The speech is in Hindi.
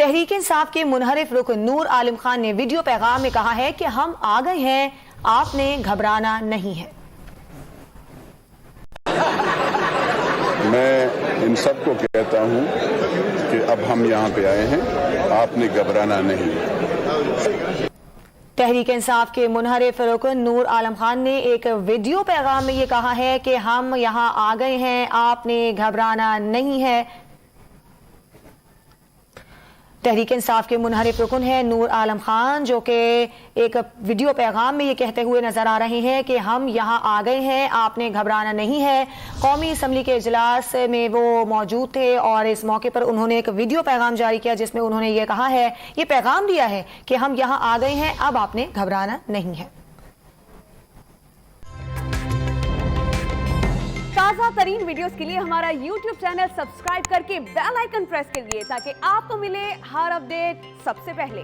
तहरीक इंसाफ के मुनहरिफ रुकन नूर आलम खान ने वीडियो पैगाम में कहा है कि हम आ गए हैं, आपने घबराना नहीं है। मैं इन सबको कहता हूं कि अब हम यहां पे आए हैं, आपने घबराना नहीं है। तहरीक इंसाफ के मुनहरिफ रुकन नूर आलम खान ने एक वीडियो पैगाम में ये कहा है कि हम यहां आ गए हैं, आपने घबराना नहीं है। तहरीक इंसाफ के मुनहरिफ रुकन है नूर आलम खान, जो कि एक वीडियो पैगाम में ये कहते हुए नजर आ रहे हैं कि हम यहाँ आ गए हैं, आपने घबराना नहीं है। कौमी असम्बली के इजलास में वो मौजूद थे और इस मौके पर उन्होंने एक वीडियो पैगाम जारी किया जिसमें उन्होंने ये कहा है, ये पैगाम दिया है कि हम यहाँ आ गए हैं, अब आपने घबराना नहीं है। ताज़ा तरीन वीडियोस के लिए हमारा YouTube चैनल सब्सक्राइब करके बेल आइकन प्रेस करिए ताकि आपको मिले हर अपडेट सबसे पहले।